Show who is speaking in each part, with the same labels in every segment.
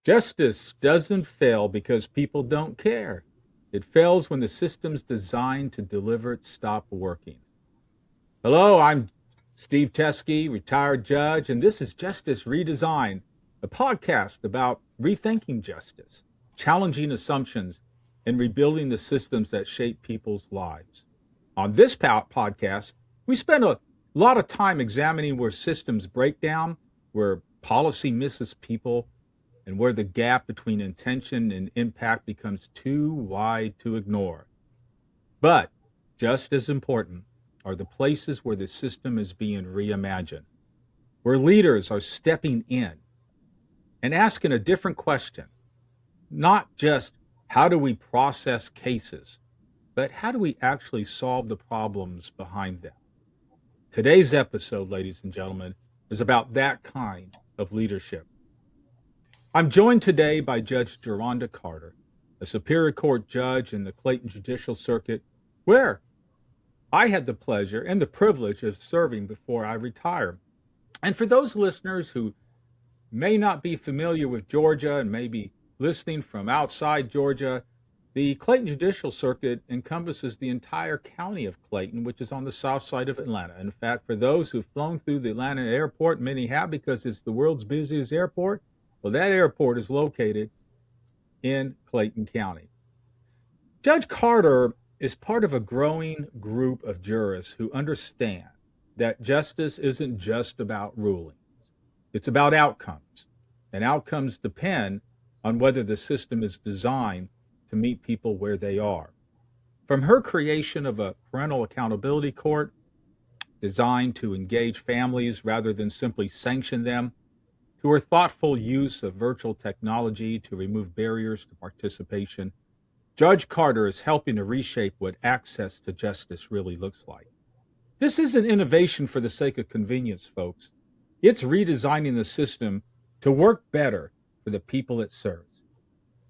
Speaker 1: Justice doesn't fail because people don't care. It fails when the systems designed to deliver it stop working. Hello, I'm Steve Teskey, retired judge, and this is Justice Redesigned, a podcast about rethinking justice, challenging assumptions, and rebuilding the systems that shape people's lives. On this podcast, we spend a lot of time examining where systems break down, where policy misses people, and where the gap between intention and impact becomes too wide to ignore. But just as important are the places where the system is being reimagined, where leaders are stepping in and asking a different question, not just how do we process cases, but how do we actually solve the problems behind them. Today's episode, ladies and gentlemen, is about that kind of leadership. I'm joined today by Judge Geronda Carter, a Superior Court judge in the Clayton Judicial Circuit, where I had the pleasure and the privilege of serving before I retired. And for those listeners who may not be familiar with Georgia and may be listening from outside Georgia, the Clayton Judicial Circuit encompasses the entire county of Clayton, which is on the south side of Atlanta. In fact, for those who've flown through the Atlanta airport, many have because it's the world's busiest airport. Well, that airport is located in Clayton County. Judge Carter is part of a growing group of jurists who understand that justice isn't just about rulings. It's about outcomes, and outcomes depend on whether the system is designed to meet people where they are. From her creation of a parental accountability court designed to engage families rather than simply sanction them, to her thoughtful use of virtual technology to remove barriers to participation, Judge Carter is helping to reshape what access to justice really looks like. This isn't innovation for the sake of convenience, folks. It's redesigning the system to work better for the people it serves.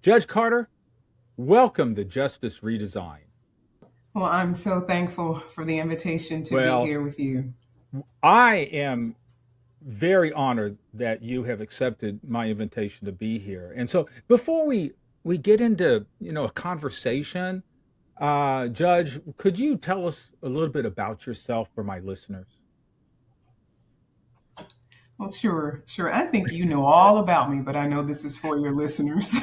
Speaker 1: Judge Carter, welcome to Justice Redesign.
Speaker 2: Well, I'm so thankful for the invitation to be
Speaker 1: Well,
Speaker 2: here with you.
Speaker 1: I am very honored that you have accepted my invitation to be here. And so before we get into, a conversation, Judge, could you tell us a little bit about yourself for my listeners?
Speaker 2: Well, sure. I think you know all about me, but I know this is for your listeners.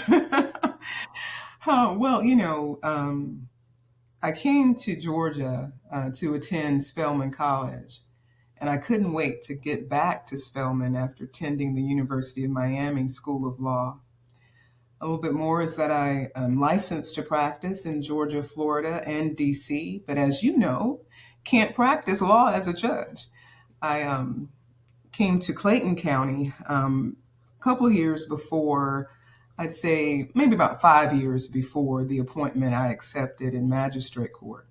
Speaker 2: I came to Georgia to attend Spelman College, and I couldn't wait to get back to Spelman after attending the University of Miami School of Law. A little bit more is that I am licensed to practice in Georgia, Florida, and DC, but as you know, can't practice law as a judge. I came to Clayton County a couple of years before, I'd say maybe about 5 years before the appointment I accepted in magistrate court.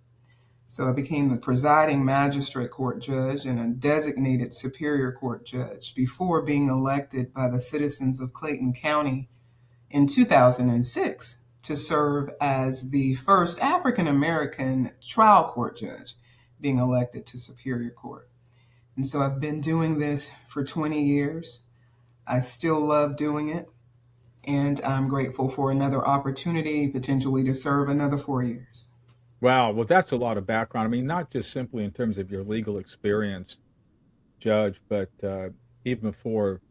Speaker 2: So I became the presiding magistrate court judge and a designated superior court judge before being elected by the citizens of Clayton County in 2006 to serve as the first African American trial court judge being elected to Superior Court. And so I've been doing this for 20 years. I still love doing it, and I'm grateful for another opportunity potentially to serve another 4 years.
Speaker 1: Wow, well, that's a lot of background. I mean, not just simply in terms of your legal experience, Judge, but even before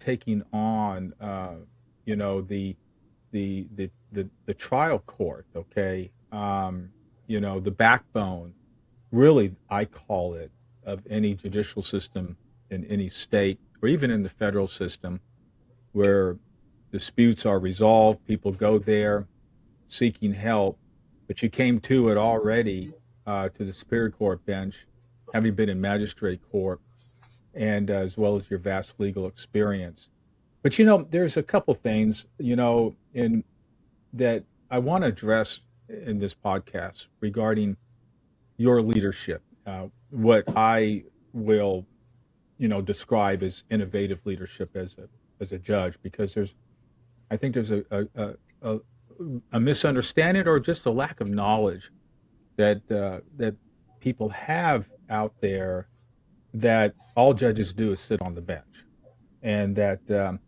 Speaker 1: taking on, the trial court. Okay, the backbone, really, I call it, of any judicial system in any state or even in the federal system, where disputes are resolved. People go there seeking help, but you came to it already to the Superior Court bench, having been in magistrate court, and as well as your vast legal experience. But there's a couple things in that I want to address in this podcast regarding your leadership, what I will describe as innovative leadership as a judge, because I think there's a misunderstanding or just a lack of knowledge that people have out there, that all judges do is sit on the bench, and that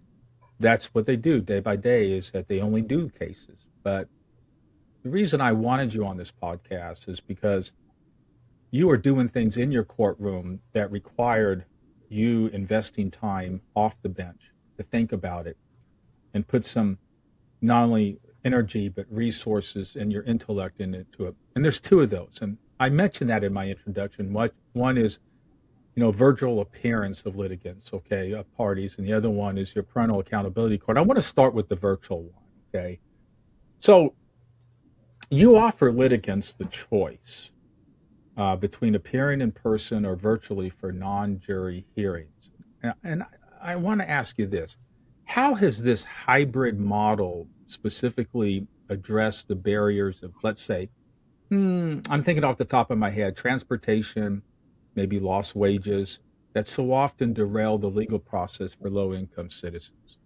Speaker 1: that's what they do day by day, is that they only do cases. But the reason I wanted you on this podcast is because you are doing things in your courtroom that required you investing time off the bench to think about it and put some not only energy but resources and your intellect into it. And there's two of those, and I mentioned that in my introduction. One is, virtual appearance of litigants, okay, of parties, and the other one is your parental accountability court. I want to start with the virtual one, okay. So you offer litigants the choice between appearing in person or virtually for non-jury hearings. And I want to ask you this: how has this hybrid model specifically addressed the barriers of, let's say, I'm thinking off the top of my head, transportation, maybe lost wages, that so often derail the legal process for low-income citizens?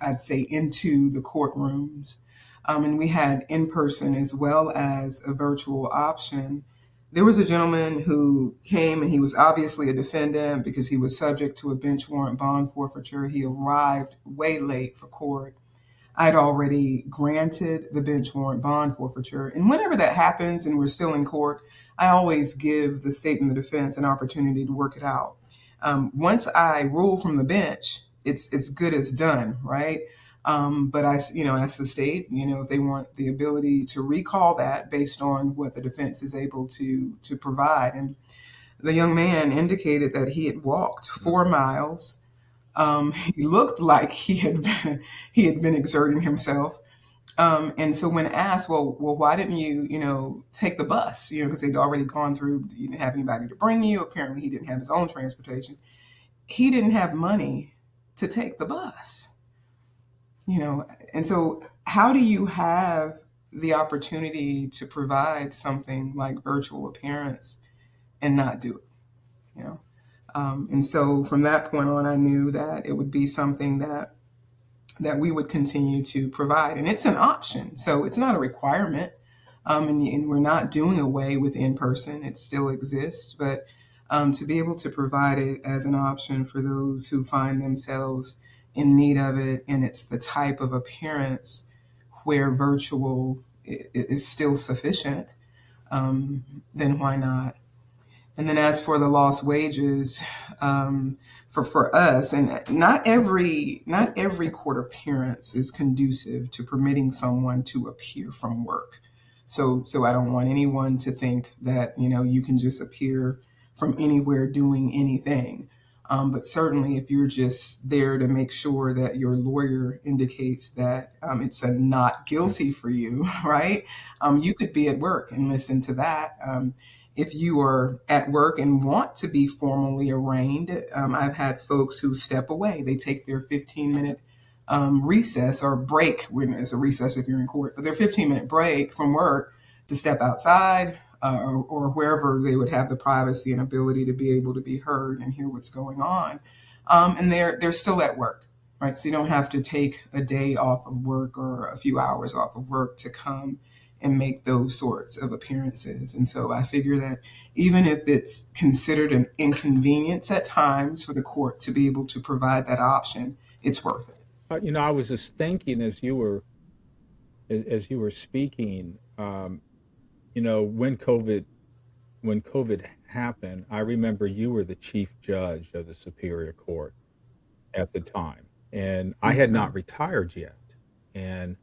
Speaker 2: I'd say, into the courtrooms. And we had in person as well as a virtual option. There was a gentleman who came and he was obviously a defendant because he was subject to a bench warrant bond forfeiture. He arrived way late for court. I'd already granted the bench warrant bond forfeiture. And whenever that happens and we're still in court, I always give the state and the defense an opportunity to work it out. Once I rule from the bench, it's good as done, right? But ask the state, if they want the ability to recall that based on what the defense is able to provide. And the young man indicated that he had walked 4 miles. He looked like he had been exerting himself. And so when asked, well, why didn't you, take the bus? Because they'd already gone through, you didn't have anybody to bring you. Apparently, he didn't have his own transportation. He didn't have money to take the bus. And so how do you have the opportunity to provide something like virtual appearance and not do it? And so from that point on, I knew that it would be something that we would continue to provide. And it's an option, so it's not a requirement. And we're not doing away with in person, it still exists. But to be able to provide it as an option for those who find themselves in need of it, and it's the type of appearance where virtual is still sufficient, then why not? And then as for the lost wages, for us, and not every court appearance is conducive to permitting someone to appear from work. So I don't want anyone to think that you can just appear from anywhere doing anything. But certainly, if you're just there to make sure that your lawyer indicates that it's a not guilty for you, right? You could be at work and listen to that. If you are at work and want to be formally arraigned, I've had folks who step away. They take their 15-minute recess or break, when it's a recess if you're in court, but their 15-minute break from work to step outside, or wherever they would have the privacy and ability to be able to be heard and hear what's going on. And they're still at work, right? So you don't have to take a day off of work or a few hours off of work to come and make those sorts of appearances. And so I figure that even if it's considered an inconvenience at times for the court to be able to provide that option, it's worth it.
Speaker 1: I was just thinking as you were speaking, when COVID happened, I remember you were the chief judge of the Superior Court at the time, and I
Speaker 2: Yes,
Speaker 1: had
Speaker 2: sir.
Speaker 1: not retired yet. And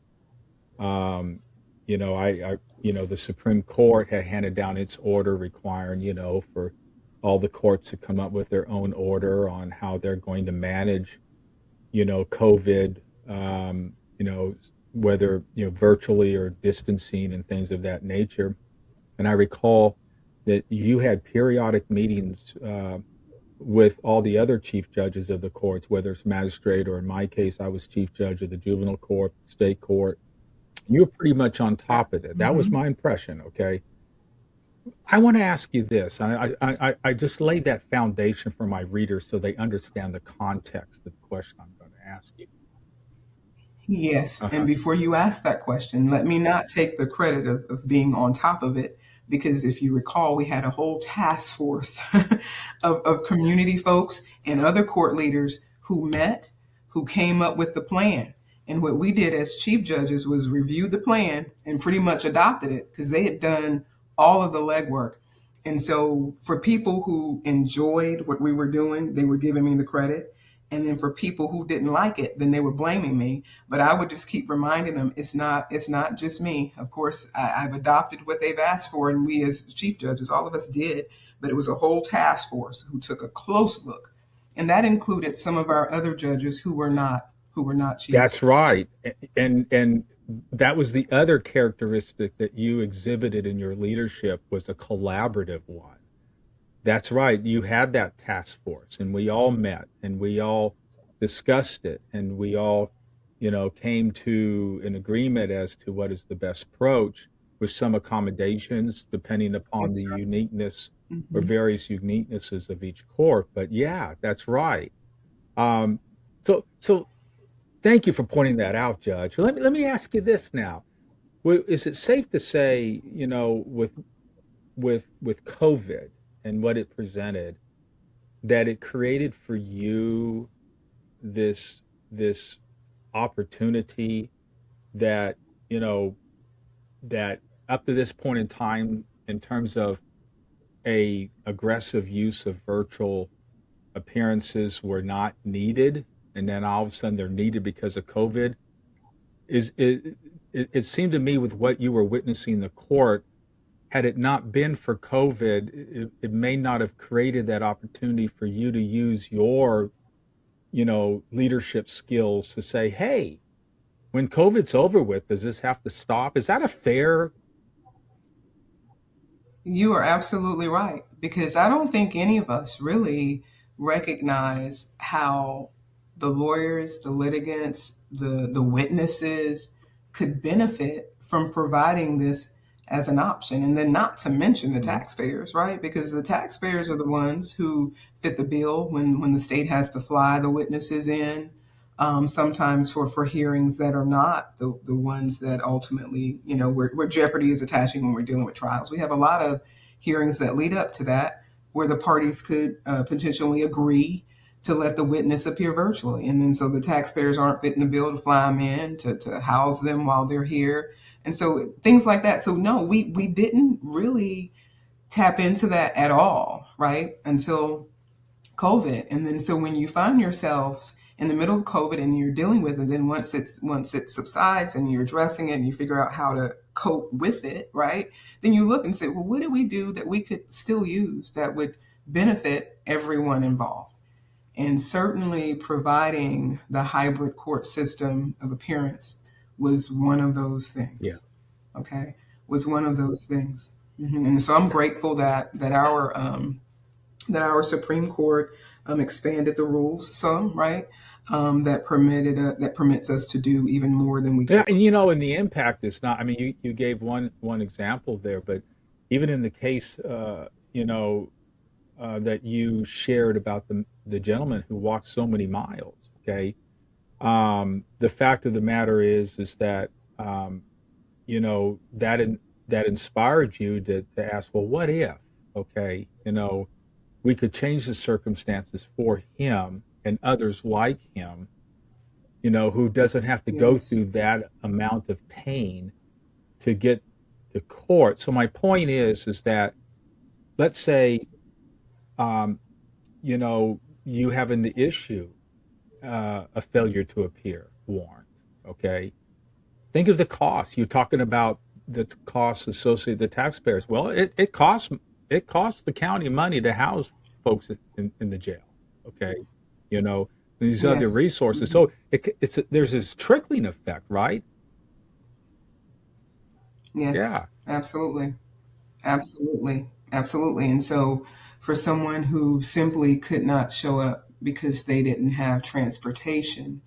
Speaker 1: the Supreme Court had handed down its order requiring, for all the courts to come up with their own order on how they're going to manage, COVID, whether, virtually or distancing and things of that nature. And I recall that you had periodic meetings with all the other chief judges of the courts, whether it's magistrate or in my case, I was chief judge of the juvenile court, state court. You were pretty much on top of it. That was
Speaker 2: Mm-hmm.
Speaker 1: my impression. Okay. I want to ask you this. I just laid that foundation for my readers so they understand the context of the question I'm going to ask you.
Speaker 2: Yes. And
Speaker 1: Uh-huh.
Speaker 2: before you ask that question, let me not take the credit of being on top of it, because if you recall, we had a whole task force of community folks and other court leaders who met. who came up with the plan. And what we did as chief judges was review the plan and pretty much adopted it because they had done all of the legwork. And so for people who enjoyed what we were doing, they were giving me the credit. And then for people who didn't like it, then they were blaming me. But I would just keep reminding them it's not just me. Of course, I've adopted what they've asked for, and we as chief judges, all of us did. But it was a whole task force who took a close look, and that included some of our other judges who were not
Speaker 1: That's
Speaker 2: chiefs.
Speaker 1: right. And that was the other characteristic that you exhibited in your leadership was a collaborative one. That's right. You had that task force and we all met and we all discussed it and we all, came to an agreement as to what is the best approach with some accommodations depending upon
Speaker 2: Yes,
Speaker 1: the
Speaker 2: sir.
Speaker 1: uniqueness or
Speaker 2: Hmm.
Speaker 1: various uniquenesses of each court. But yeah, that's right. Um, so thank you for pointing that out, Judge. Let me ask you this now. Is it safe to say, with COVID and what it presented, that it created for you this opportunity that, you know, that up to this point in time, in terms of a aggressive use of virtual appearances were not needed, and then all of a sudden they're needed because of COVID? Is it seemed to me with what you were witnessing in the court, had it not been for COVID, it may not have created that opportunity for you to use your, leadership skills to say, hey, when COVID's over with, does this have to stop? Is that a fair?
Speaker 2: You are absolutely right because I don't think any of us really recognize how the lawyers, the litigants, the witnesses could benefit from providing this as an option. And then not to mention the
Speaker 1: Mhm.
Speaker 2: taxpayers, right? Because the taxpayers are the ones who fit the bill when the state has to fly the witnesses in. Sometimes for hearings that are not the ones that ultimately, where jeopardy is attaching when we're dealing with trials. We have a lot of hearings that lead up to that where the parties could potentially agree to let the witness appear virtually. And then so the taxpayers aren't fitting the bill to fly them in, to house them while they're here. And so things like that. So no, we didn't really tap into that at all, right? Until COVID. And then so when you find yourselves in the middle of COVID and you're dealing with it, then once it subsides and you're addressing it and you figure out how to cope with it, right? Then you look and say, well, what did we do that we could still use that would benefit everyone involved? And certainly providing the hybrid court system of appearance was one of those
Speaker 1: Yeah.
Speaker 2: things. Okay, was one of those things. And so I'm grateful that our Supreme Court expanded the rules some, right? That permits us to do even more than we
Speaker 1: Yeah,
Speaker 2: could
Speaker 1: and
Speaker 2: before.
Speaker 1: and the impact is not. I mean, you gave one example there, but even in the case, that you shared about the gentleman who walked so many miles. Okay, the fact of the matter is that that inspired you to ask, well, what if? Okay, we could change the circumstances for him and others like him, who doesn't have to go through
Speaker 2: Yes,
Speaker 1: that amount of pain to get to court. So my point is that let's say, um, you having the issue, a failure to appear warrant. Okay, think of the cost. You're talking about the costs associated with the taxpayers. Well, it costs the county money to house folks in the jail. Okay, you know these other
Speaker 2: yes,
Speaker 1: resources.
Speaker 2: hmm
Speaker 1: So there's this trickling effect, right? Yeah.
Speaker 2: yes, absolutely, absolutely, absolutely. And so, for someone who simply could not show up because they didn't have transportation,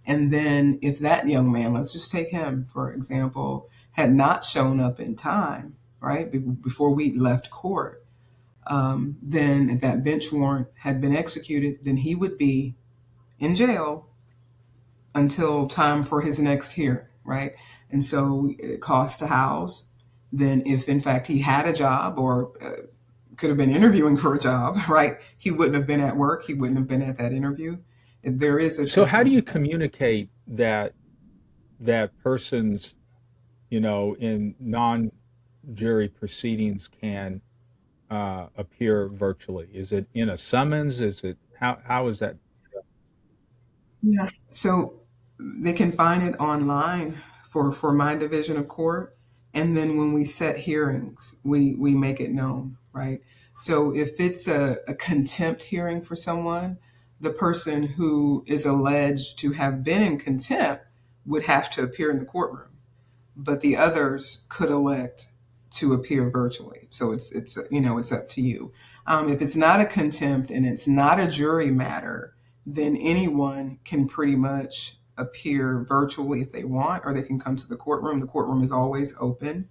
Speaker 2: and then if that young man, let's just take him for example, had not shown up in time, right, before we left court, then if that bench warrant had been executed, then he would be in jail until time for his next hearing, right? And so it costs to house. Then, if in fact he had a job or could have been interviewing for a job, right? He wouldn't have been at work. He wouldn't have been at that interview. There is
Speaker 1: So
Speaker 2: a
Speaker 1: how do you
Speaker 2: time.
Speaker 1: communicate that persons, in non-jury proceedings can appear virtually? Is it in a summons? Is it how is that?
Speaker 2: Yeah. So they can find it online for my division of court. And then when we set hearings, we make it known, right? So if it's a contempt hearing for someone, the person who is alleged to have been in contempt would have to appear in the courtroom, but the others could elect to appear virtually. So it's it's up to you. If it's not a contempt and it's not a jury matter, then anyone can pretty much appear virtually if they want, or they can come to the courtroom. The courtroom is always open.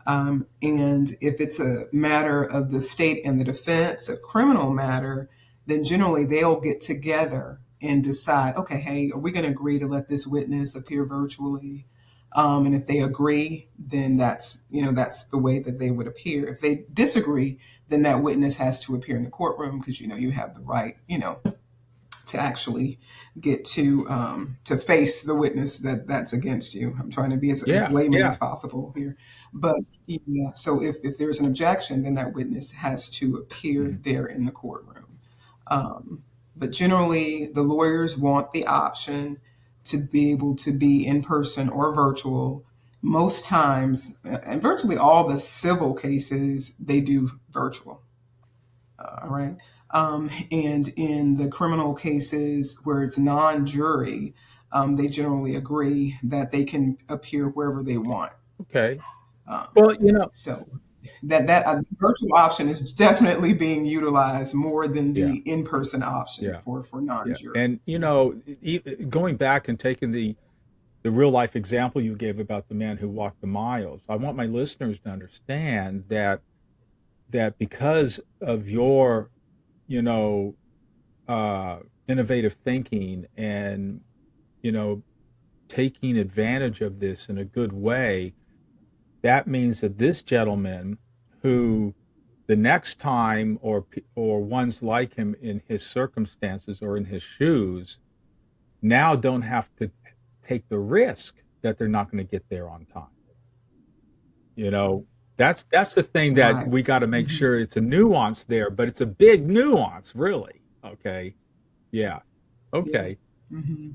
Speaker 2: And if it's a matter of the state and the defense, a criminal matter, then generally they'll get together and decide, okay, hey, are we going to agree to let this witness appear virtually? And if they agree, then that's the way that they would appear. If they disagree, then that witness has to appear in the courtroom because you have the right to actually get to face the witness that's against you. I'm trying to be as
Speaker 1: Yeah,
Speaker 2: layman
Speaker 1: yeah.
Speaker 2: as possible here, but yeah. So if there's an objection, then that witness has to appear
Speaker 1: Mhm.
Speaker 2: there in the courtroom. But generally, the lawyers want the option to be able to be in person or virtual. Most times, and virtually all the civil cases, they do virtual. All right. And in the criminal cases where it's non-jury, they generally agree that they can appear wherever they want.
Speaker 1: Okay.
Speaker 2: Um,
Speaker 1: Well,
Speaker 2: so that virtual option is definitely being utilized more than
Speaker 1: yeah,
Speaker 2: the in-person option
Speaker 1: yeah,
Speaker 2: for
Speaker 1: yeah.
Speaker 2: non-jury.
Speaker 1: And going back and taking the real life example you gave about the man who walked the miles, I want my listeners to understand that because of your, you know, uh, innovative thinking and you know taking advantage of this in a good way, that means that this gentleman, who the next time or ones like him in his circumstances or in his shoes now don't have to take the risk that they're not going to get there on time. You know, that's the thing that
Speaker 2: Right.
Speaker 1: we got to make
Speaker 2: Mhm.
Speaker 1: sure. It's a nuance there, but it's a big nuance, really. Okay. Yeah.
Speaker 2: Yes.
Speaker 1: Okay.
Speaker 2: Hmm.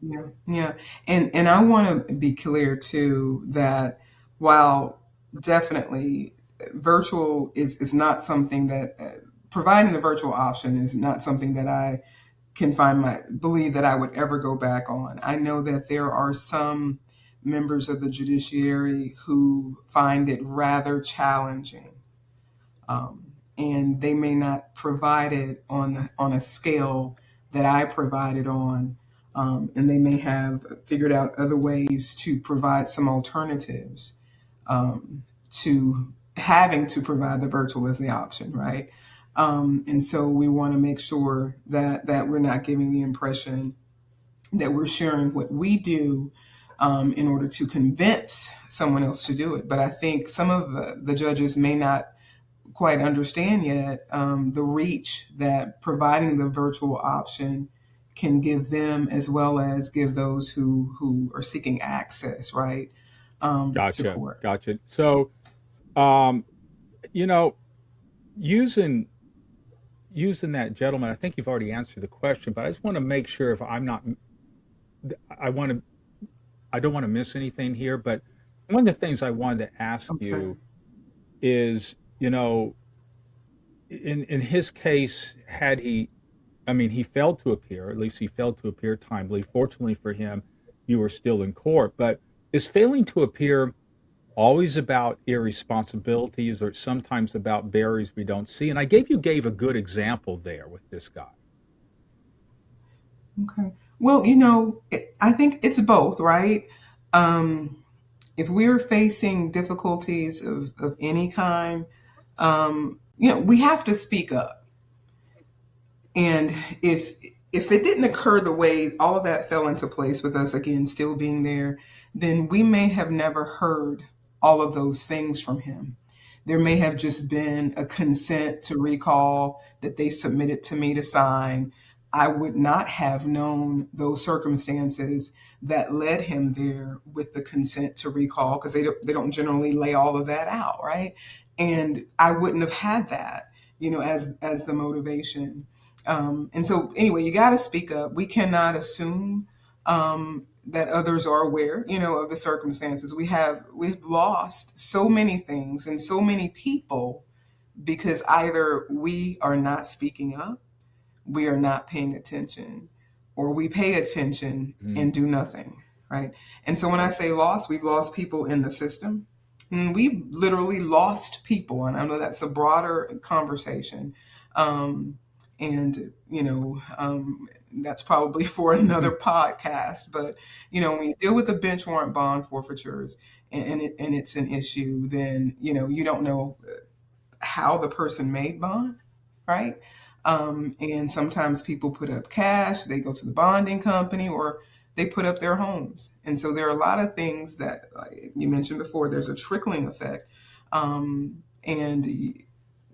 Speaker 2: Yeah, yeah, and I want to be clear too that while definitely virtual is not something that providing the virtual option is not something that I can believe that I would ever go back on. I know that there are some members of the judiciary who find it rather challenging, and they may not provide it on a scale that I provided on, and they may have figured out other ways to provide some alternatives to having to provide the virtual as the option, right? And so we want to make sure that we're not giving the impression that we're sharing what we do in order to convince someone else to do it. But I think some of the judges may not quite understand yet the reach that providing the virtual option can give them, as well as give those who are seeking access, right, to
Speaker 1: Gotcha.
Speaker 2: court.
Speaker 1: Gotcha. So, um, you know, using using that gentleman, I think you've already answered the question, but I just want to make sure if I'm not, I want to, I don't want to miss anything here. But one of the things I wanted to ask
Speaker 2: Okay.
Speaker 1: you is, in his case, had he, I mean, he failed to appear. At least he failed to appear timely. Fortunately for him, you were still in court. But is failing to appear always about irresponsibilities, or sometimes about barriers we don't see? And I gave a good example there with this guy.
Speaker 2: Okay. Well, I think it's both, right? Um, if we're facing difficulties of any kind, we have to speak up. And if it didn't occur the way all of that fell into place with us again still being there, then we may have never heard all of those things from him. There may have just been a consent to recall that they submitted to me to sign. I would not have known those circumstances that led him there with the consent to recall, because they don't generally lay all of that out, right? And I wouldn't have had that, as the motivation. And so anyway, you got to speak up. We cannot assume that others are aware, of the circumstances. We've lost so many things and so many people because either we are not speaking up, we are not paying attention, or we pay attention
Speaker 1: Mm.
Speaker 2: and do nothing, right? And so when I say lost, we've lost people in the system. And we've literally lost people, and I know that's a broader conversation. And that's probably for another podcast. But when you deal with the bench warrant bond forfeitures, and it's an issue, then you don't know how the person made bond, right? And sometimes people put up cash, they go to the bonding company, or they put up their homes. And so there are a lot of things that, like you mentioned before, there's a trickling effect. And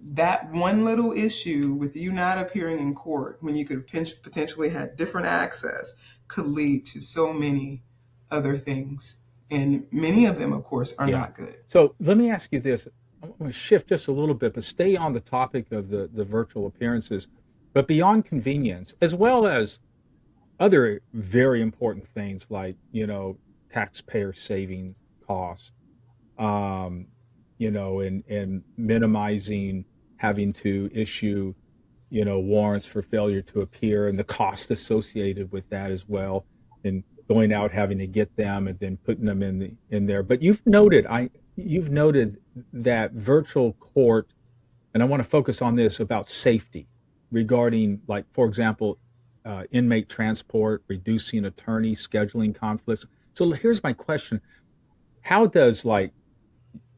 Speaker 2: that one little issue with you not appearing in court when you could have potentially had different access could lead to so many other things. And many of them, of course, are
Speaker 1: Yeah.
Speaker 2: not good.
Speaker 1: So let me ask you this. I'm going to shift just a little bit, but stay on the topic of the virtual appearances. But beyond convenience, as well as other very important things like, taxpayer saving costs, um, and minimizing having to issue, warrants for failure to appear and the cost associated with that as well, and going out having to get them and then putting them in there. But you've noted that virtual court, and I want to focus on this about safety regarding, like, for example, inmate transport, reducing attorney scheduling conflicts. So here's my question: how does, like,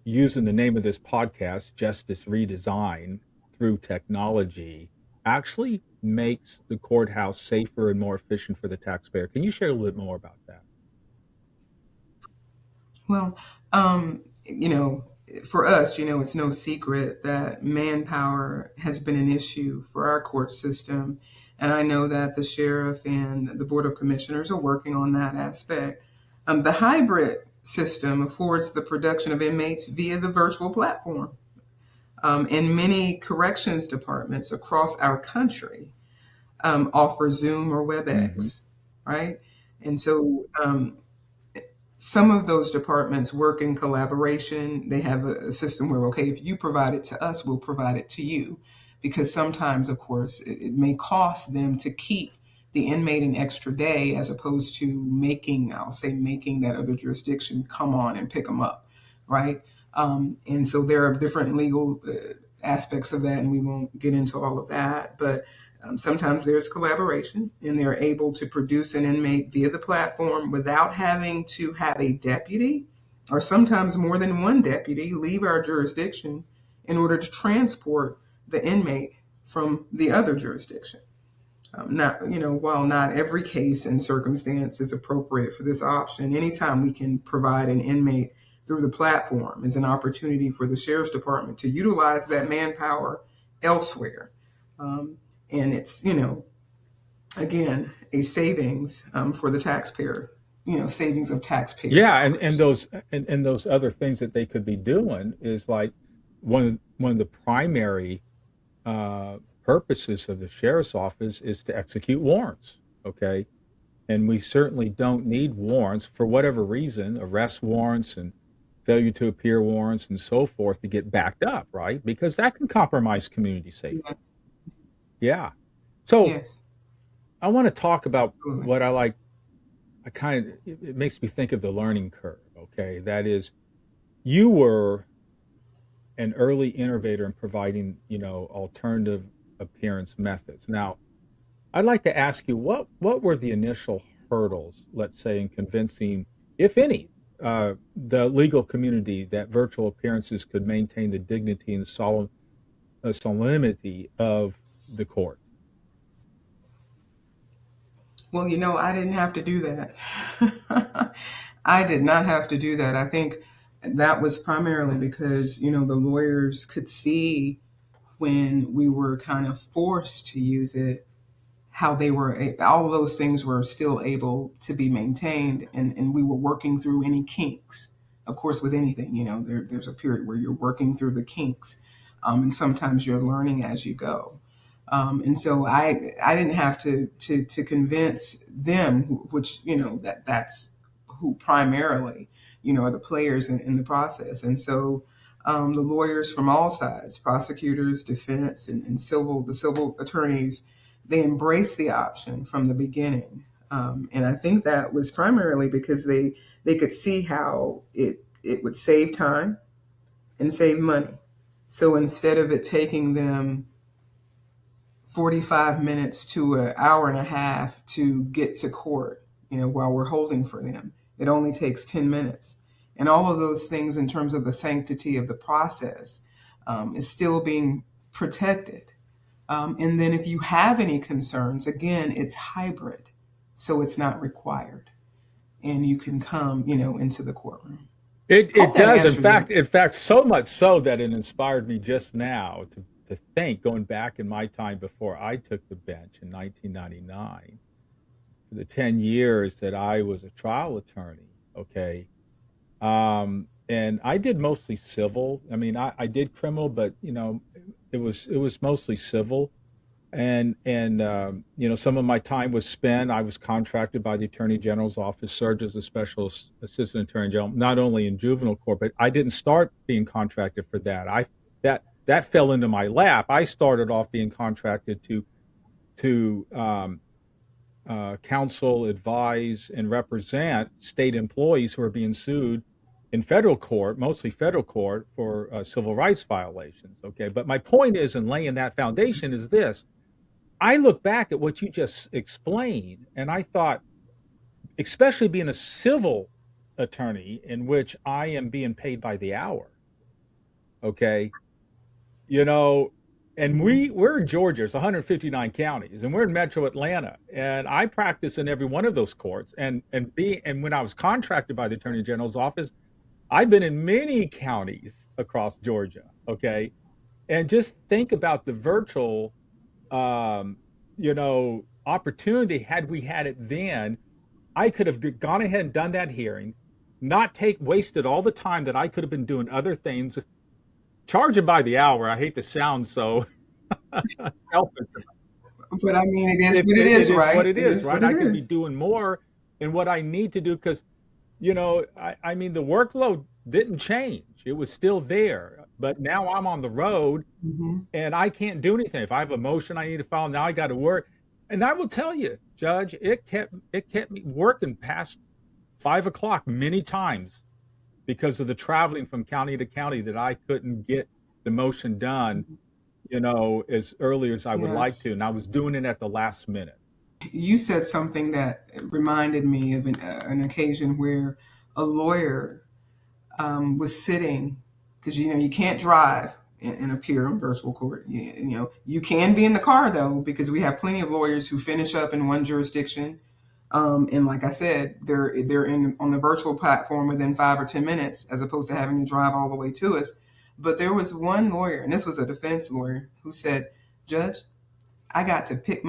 Speaker 1: using the name of this podcast, Justice Redesign, through technology, actually makes the courthouse safer and more efficient for the taxpayer? Can you share a little bit more about that?
Speaker 2: Well, for us, it's no secret that manpower has been an issue for our court system. And I know that the sheriff and the Board of Commissioners are working on that aspect. The hybrid system affords the production of inmates via the virtual platform. And many corrections departments across our country offer Zoom or
Speaker 1: Hmm.
Speaker 2: WebEx, right? And so some of those departments work in collaboration. They have a system where, okay, if you provide it to us, we'll provide it to you. Because sometimes, of course, it may cost them to keep the inmate an extra day as opposed to I'll say, making that other jurisdiction come on and pick them up, right? And so there are different legal aspects of that, and we won't get into all of that. But sometimes there's collaboration, and they're able to produce an inmate via the platform without having to have a deputy, or sometimes more than one deputy, leave our jurisdiction in order to transport the inmate from the other jurisdiction. While not every case and circumstance is appropriate for this option, anytime we can provide an inmate through the platform is an opportunity for the sheriff's department to utilize that manpower elsewhere. Um, and it's, again, a savings for the taxpayer, savings of taxpayer
Speaker 1: Yeah, and
Speaker 2: dollars.
Speaker 1: those other things that they could be doing is like one of the primary purposes of the sheriff's office is to execute warrants. Okay, and we certainly don't need warrants for whatever reason, arrest warrants and failure to appear warrants and so forth, to get backed up, right? Because that can compromise community safety.
Speaker 2: Yes,
Speaker 1: Yeah. So
Speaker 2: yes,
Speaker 1: I want to talk about
Speaker 2: absolutely.
Speaker 1: what I like. It makes me think of the learning curve. Okay, that is, you were an early innovator in providing, alternative appearance methods. Now, I'd like to ask you, what were the initial hurdles, let's say, in convincing, if any, the legal community that virtual appearances could maintain the dignity and solemnity of the court?
Speaker 2: Well, I didn't have to do that. I did not have to do that. I think that was primarily because, the lawyers could see when we were kind of forced to use it, how they were, all of those things were still able to be maintained, and we were working through any kinks. Of course, with anything, there's a period where you're working through the kinks, and sometimes you're learning as you go. And so I didn't have to convince them, which that's who primarily are the players in the process. And so the lawyers from all sides, prosecutors, defense, and the civil attorneys, they embraced the option from the beginning. And I think that was primarily because they could see how it would save time and save money. So instead of it taking them 45 minutes to an hour and a half to get to court, while we're holding for them, it only takes 10 minutes. And all of those things, in terms of the sanctity of the process, is still being protected. And then if you have any concerns, again, it's hybrid, so it's not required. And you can come, into the courtroom.
Speaker 1: It
Speaker 2: Hope that
Speaker 1: does.
Speaker 2: answers it.
Speaker 1: In fact, so much so that it inspired me just now to think, going back in my time before I took the bench in 1999, for the 10 years that I was a trial attorney. Okay. And I did mostly civil. I mean, I did criminal, but it was mostly civil. And some of my time was spent. I was contracted by the Attorney General's office, served as a special assistant attorney general, not only in juvenile court, but I didn't start being contracted for that. That fell into my lap. I started off being contracted to counsel, advise, and represent state employees who are being sued in federal court, mostly federal court, for civil rights violations. Okay, but my point is, in laying that foundation, is this: I look back at what you just explained, and I thought, especially being a civil attorney in which I am being paid by the hour, okay, you know, and
Speaker 2: Hmm.
Speaker 1: we're in Georgia, it's 159 counties, and we're in Metro Atlanta, and I practice in every one of those courts, and when I was contracted by the Attorney General's office, I've been in many counties across Georgia, okay, and just think about the virtual um, opportunity. Had we had it then, I could have gone ahead and done that hearing, not take wasted all the time that I could have been doing other things, charging by the hour. I hate to sound so selfish.
Speaker 2: But I mean, it is
Speaker 1: It,
Speaker 2: what it
Speaker 1: it, it
Speaker 2: is,
Speaker 1: is what
Speaker 2: right?
Speaker 1: it
Speaker 2: It
Speaker 1: is,
Speaker 2: is
Speaker 1: right?
Speaker 2: what it
Speaker 1: I could be
Speaker 2: is.
Speaker 1: doing more in what I need to do because, I mean, the workload didn't change. It was still there, but now I'm on the road
Speaker 2: Hmm.
Speaker 1: and I can't do anything. If I have a motion I need to file, now I got to work. And I will tell you, Judge, it kept me working past 5 o'clock many times because of the traveling from county to county that I couldn't get the motion done, as early as I would like
Speaker 2: Yes.
Speaker 1: to. And I was doing it at the last minute.
Speaker 2: You said something that reminded me of an occasion where a lawyer was sitting, because you can't drive and appear in virtual court. You can be in the car though, because we have plenty of lawyers who finish up in one jurisdiction, and like I said, they're in on the virtual platform within 5 or 10 minutes, as opposed to having to drive all the way to us. But there was one lawyer, and this was a defense lawyer, who said, "Judge, I got to pick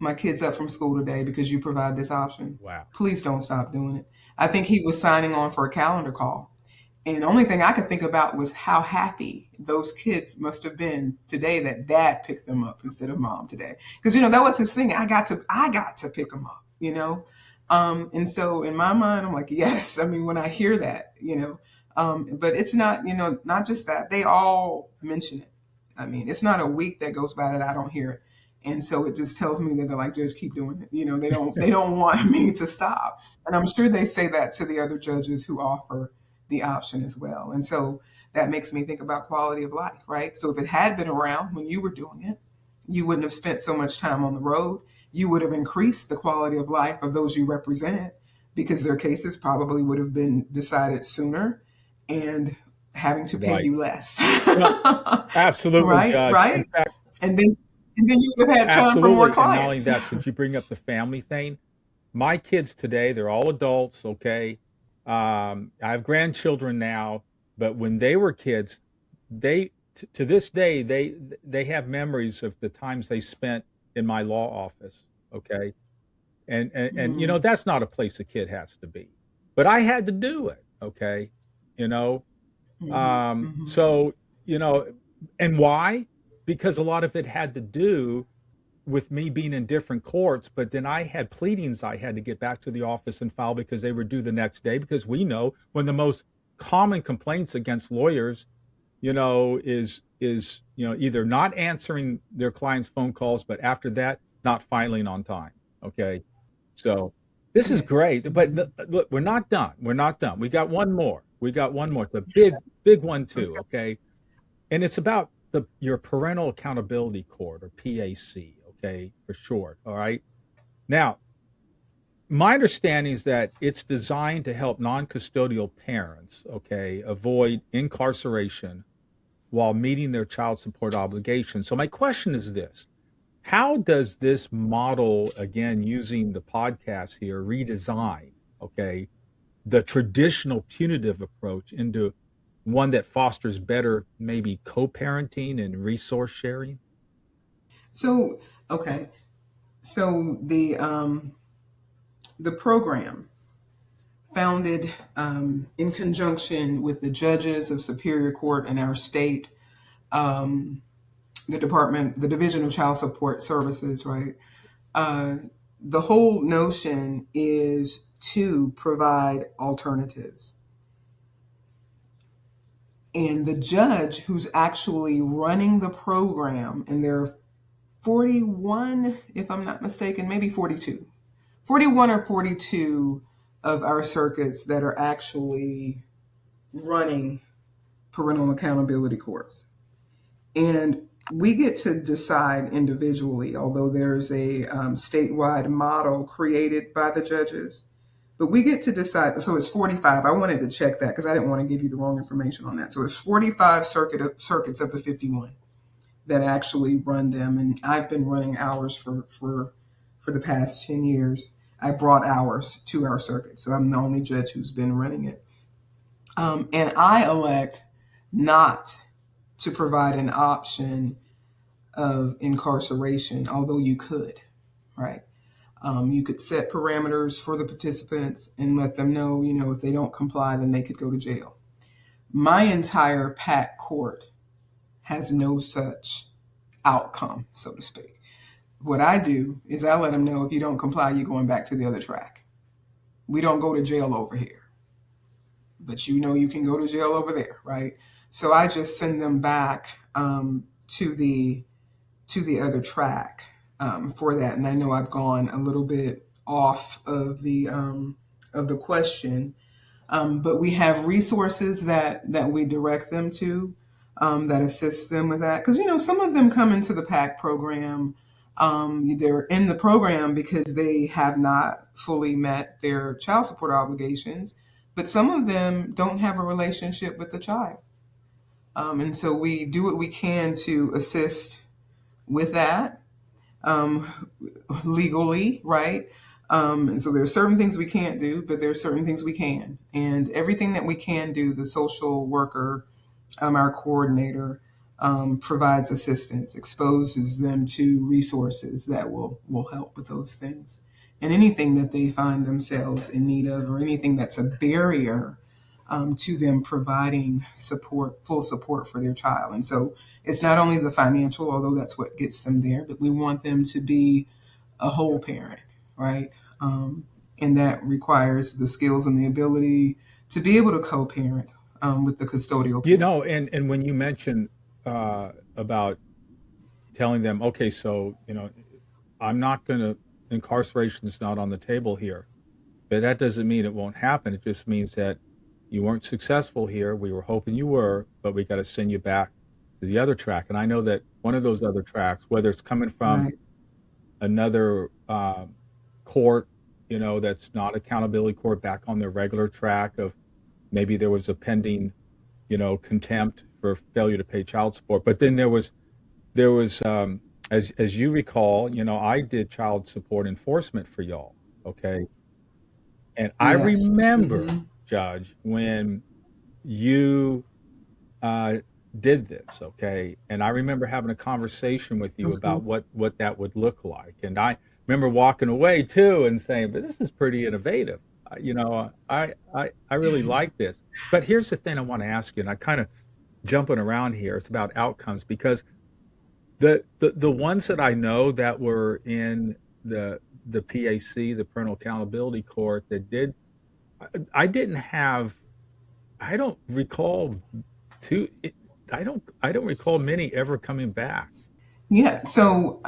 Speaker 2: my kids up from school today because you provide this option.
Speaker 1: Wow.
Speaker 2: Please don't stop doing it." I think he was signing on for a calendar call. And the only thing I could think about was how happy those kids must have been today that dad picked them up instead of mom today. Because that was his thing. I got to pick them up. And so in my mind, I'm like, yes. I mean, when I hear that, but it's not, not just that. They all mention it. I mean, it's not a week that goes by that I don't hear it. And so it just tells me that they're like, just keep doing it. They don't want me to stop. And I'm sure they say that to the other judges who offer the option as well. And so that makes me think about quality of life, right? So if it had been around when you were doing it, you wouldn't have spent so much time on the road. You would have increased the quality of life of those you represented, because their cases probably would have been decided sooner and having to pay
Speaker 1: Right.
Speaker 2: you less.
Speaker 1: Well, absolutely,
Speaker 2: Right,
Speaker 1: Judge. In
Speaker 2: right.
Speaker 1: fact,
Speaker 2: And then you would have had time for more
Speaker 1: absolutely. And not only
Speaker 2: clients.
Speaker 1: that, since you bring up the family thing, my kids today, they're all adults, okay? I have grandchildren now, but when they were kids, to this day, they have memories of the times they spent in my law office. Okay. And
Speaker 2: Mm-hmm.
Speaker 1: that's not a place a kid has to be. But I had to do it. Okay. You know,
Speaker 2: Mm-hmm.
Speaker 1: so, you know, and why? Because a lot of it had to do with me being in different courts, but then I had pleadings I had to get back to the office and file because they were due the next day. Because we know one of the most common complaints against lawyers, is either not answering their clients' phone calls, but after that, not filing on time. Okay, so this is
Speaker 2: Yes.
Speaker 1: great, but
Speaker 2: Mm-hmm.
Speaker 1: look, we're not done. We're not done. We got one more. We got one more. It's a big one too.
Speaker 2: Okay.
Speaker 1: Okay, and it's about your parental accountability court, or PAC, okay, for short. All right. Now, my understanding is that it's designed to help non-custodial parents, okay, avoid incarceration while meeting their child support obligations. So my question is this: how does this model, again using the podcast here, redesign, okay, the traditional punitive approach into one that fosters better, maybe co-parenting and resource sharing?
Speaker 2: So, okay. So the program, founded in conjunction with the judges of Superior Court in our state, um, the Division of Child Support Services, right? Uh, the whole notion is to provide alternatives. And the judge who's actually running the program, and there are 41, if I'm not mistaken, maybe 42, 41 or 42 of our circuits that are actually running parental accountability courts. And we get to decide individually, although there's a statewide model created by the judges. But we get to decide. So it's 45. I wanted to check that because I didn't want to give you the wrong information on that. So it's 45 circuits of the 51 that actually run them. And I've been running ours for the past 10 years. I brought ours to our circuit. So I'm the only judge who's been running it. And I elect not to provide an option of incarceration, although you could, right? You could set parameters for the participants and let them know, if they don't comply, then they could go to jail. My entire PAC court has no such outcome, so to speak. What I do is I let them know, if you don't comply, you're going back to the other track. We don't go to jail over here, but you can go to jail over there, right? So I just send them back to the other track for that. And I know I've gone a little bit off of the question, but we have resources that we direct them to, that assist them with that. Because some of them come into the PAC program. They're in the program because they have not fully met their child support obligations, but some of them don't have a relationship with the child. And so we do what we can to assist with that, um, legally, right? And so there are certain things we can't do, but there are certain things we can. And everything that we can do, the social worker, our coordinator, provides assistance, exposes them to resources that will help with those things. And anything that they find themselves in need of, or anything that's a barrier to them providing support, full support for their child. And so it's not only the financial, although that's what gets them there, but we want them to be a whole parent, right? And that requires the skills and the ability to be able to co-parent with the custodial parent.
Speaker 1: And when you mention about telling them, okay, so I'm not going to, incarceration is not on the table here. But that doesn't mean it won't happen. It just means that you weren't successful here. We were hoping you were, but we got to send you back to the other track. And I know that one of those other tracks, whether it's coming from
Speaker 2: Right.
Speaker 1: another court, that's not accountability court, back on their regular track of maybe there was a pending, contempt for failure to pay child support. But then there was as you recall, I did child support enforcement for y'all. Okay. And I
Speaker 2: Yes.
Speaker 1: remember,
Speaker 2: Mm-hmm.
Speaker 1: Judge, when you uh, did this, okay, and I remember having a conversation with you
Speaker 2: Mm-hmm.
Speaker 1: about what that would look like. And remember walking away too and saying, "But this is pretty innovative." I really like this. But here's the thing I want to ask you, and I kind of jumping around here. It's about outcomes because the ones that I know that were in the PAC, the Parental Accountability Court, that did, I didn't have, I don't recall two, I don't recall many ever coming back.
Speaker 2: Yeah. So,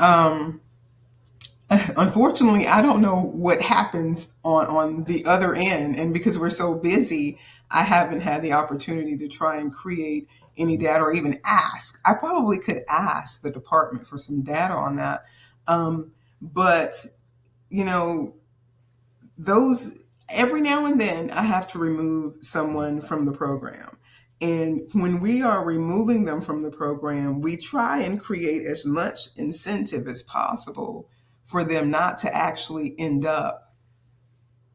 Speaker 2: unfortunately, I don't know what happens on the other end. And because we're so busy, I haven't had the opportunity to try and create any
Speaker 1: Mhm.
Speaker 2: data or even ask. I probably could ask the department for some data on that. But, you know, those every now and then I have to remove someone from the program. And when we are removing them from the program, we try and create as much incentive as possible for them not to actually end up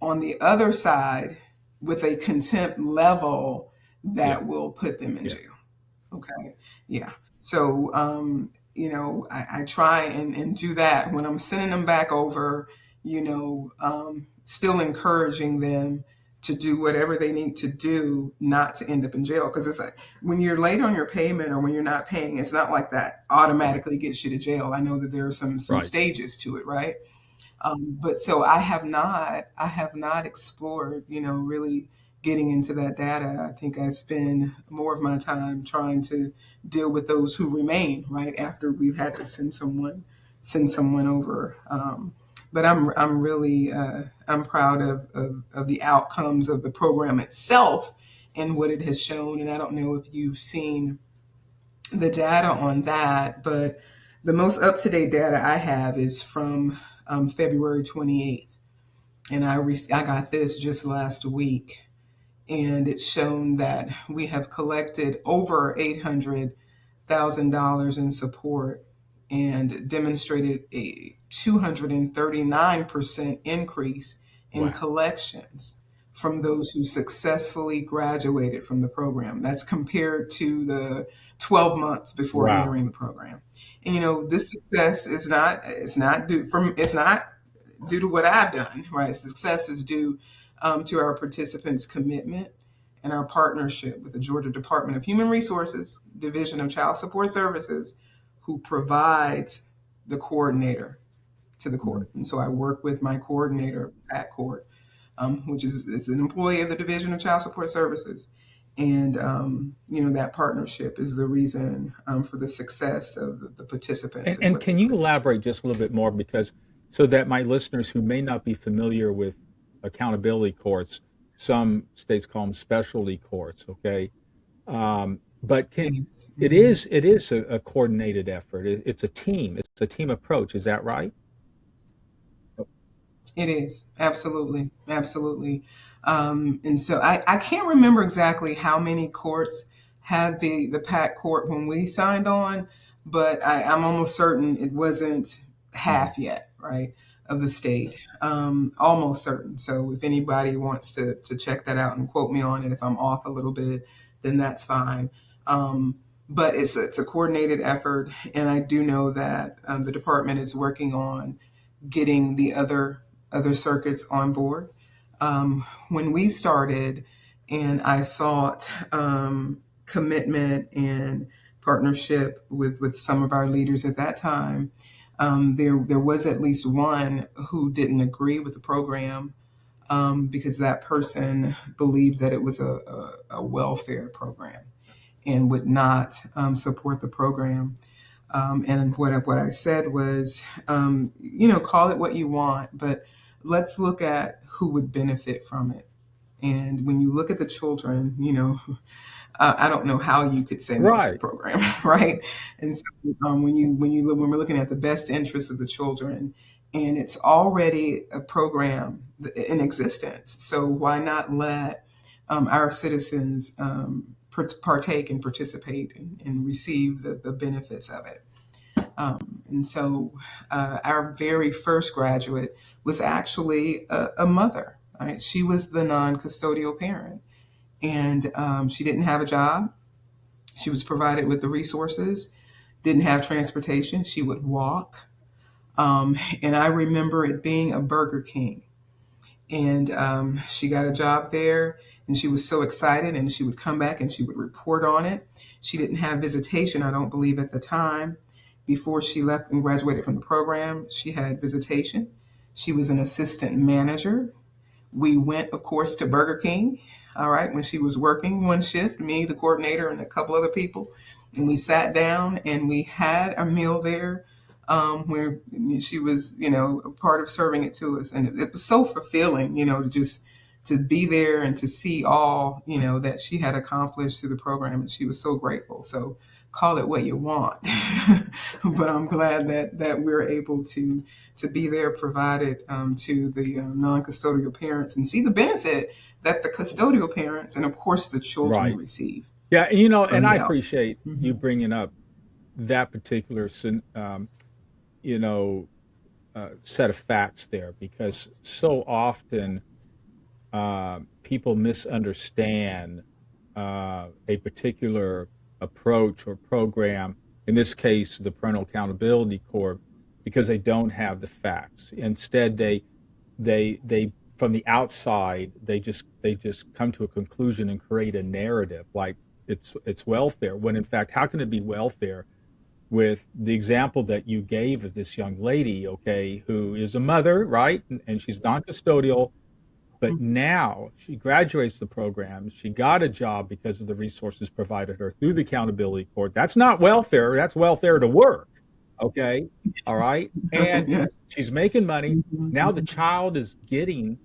Speaker 2: on the other side with a contempt level
Speaker 1: Yeah,
Speaker 2: that will put them in
Speaker 1: yeah.
Speaker 2: jail. Okay. Yeah. So, I try and do that when I'm sending them back over, still encouraging them to do whatever they need to do not to end up in jail. Because it's like when you're late on your payment or when you're not paying, it's not like that automatically gets you to jail. I know that there are some
Speaker 1: Right.
Speaker 2: stages to it, right? But so I have not explored, really getting into that data. I think I spend more of my time trying to deal with those who remain right after we've had to send someone over. But I'm really I'm proud of the outcomes of the program itself and what it has shown. And I don't know if you've seen the data on that, but the most up to date data I have is from February 28th. And I got this just last week. And it's shown that we have collected over $800,000 in support and demonstrated a 239% increase in
Speaker 1: Wow.
Speaker 2: collections from those who successfully graduated from the program. That's compared to the 12 months before
Speaker 1: Wow.
Speaker 2: entering the program. And this success is not due to what I've done, right? Success is due to our participants' commitment and our partnership with the Georgia Department of Human Resources, Division of Child Support Services, who provides the coordinator to the
Speaker 1: Mhm.
Speaker 2: court. And so I work with my coordinator at court, which is an employee of the Division of Child Support Services. And, that partnership is the reason for the success of the participants and
Speaker 1: And
Speaker 2: what they
Speaker 1: can you
Speaker 2: produce.
Speaker 1: elaborate just a little bit more because so that my listeners who may not be familiar with accountability courts, some states call them specialty courts, okay? But
Speaker 2: It
Speaker 1: can
Speaker 2: is.
Speaker 1: it
Speaker 2: Mhm.
Speaker 1: is a coordinated effort. It's a team. It's a team approach. Is that right? Oh,
Speaker 2: It is. Absolutely. Absolutely. And so I can't remember exactly how many courts had the PAC court when we signed on, but I'm almost certain it wasn't
Speaker 1: mhm.
Speaker 2: half yet, right, of the state. Almost certain. So if anybody wants to check that out and quote me on it, if I'm off a little bit, then that's fine. But it's a coordinated effort, and I do know that the department is working on getting the other circuits on board. When we started, and I sought commitment and partnership with some of our leaders at that time, there was at least one who didn't agree with the program because that person believed that it was a welfare program and would not support the program. And what I said was, call it what you want, but let's look at who would benefit from it. And when you look at the children, I don't know how you could say no to the
Speaker 1: Right.
Speaker 2: program, right? And so when we're looking at the best interests of the children, and it's already a program in existence, so why not let our citizens partake and participate and receive the benefits of it? And so our very first graduate was actually a mother. Right? She was the non-custodial parent, and she didn't have a job. She was provided with the resources, didn't have transportation. She would walk. And I remember it being a Burger King. And she got a job there, and she was so excited, and she would come back and she would report on it. She didn't have visitation, I don't believe, at the time. Before she left and graduated from the program, she had visitation. She was an assistant manager. We went, of course, to Burger King, all right, when she was working one shift, me, the coordinator, and a couple other people. And we sat down and we had a meal there, where she was, a part of serving it to us. And it was so fulfilling, to just to be there and to see all, that she had accomplished through the program. And she was so grateful. So call it what you want. But I'm glad that we're able to be there, provided to the non-custodial parents, and see the benefit that the custodial parents and of course the children
Speaker 1: Right.
Speaker 2: receive
Speaker 1: Yeah, and and
Speaker 2: from
Speaker 1: I
Speaker 2: the out.
Speaker 1: appreciate you
Speaker 2: Mhm.
Speaker 1: bringing up that particular, you know, set of facts there, because so often people misunderstand a particular approach or program, in this case, the Parental Accountability Corps, because they don't have the facts. Instead, they from the outside, they just come to a conclusion and create a narrative like it's welfare, when in fact, how can it be welfare with the example that you gave of this young lady, okay, who is a mother, right? And she's non-custodial, but now she graduates the program. She got a job because of the resources provided her through the accountability court. That's not welfare. That's welfare to work. Okay. All right. And
Speaker 2: Yes.
Speaker 1: she's making money. Now the
Speaker 2: Mhm.
Speaker 1: child is getting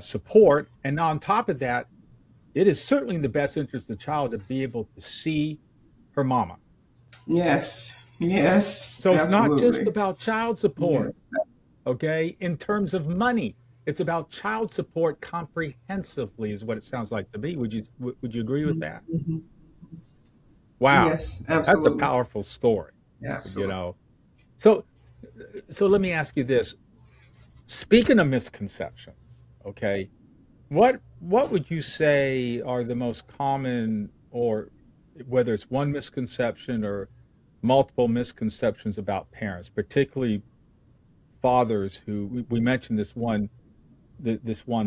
Speaker 1: support. And on top of that, it is certainly in the best interest of the child to be able to see her mama.
Speaker 2: Yes. Yes.
Speaker 1: So it's not just
Speaker 2: Absolutely.
Speaker 1: about child support,
Speaker 2: Yes.
Speaker 1: okay, in terms of money. It's about child support comprehensively, is what it sounds like to me. Would you agree with that?
Speaker 2: Mhm.
Speaker 1: Wow,
Speaker 2: Yes.
Speaker 1: that's a
Speaker 2: Absolutely.
Speaker 1: powerful story, you
Speaker 2: Absolutely.
Speaker 1: know. So so let me ask you this. Speaking of misconceptions, okay, what would you say are the most common, or whether it's one misconception or multiple misconceptions about parents, particularly fathers who we mentioned this one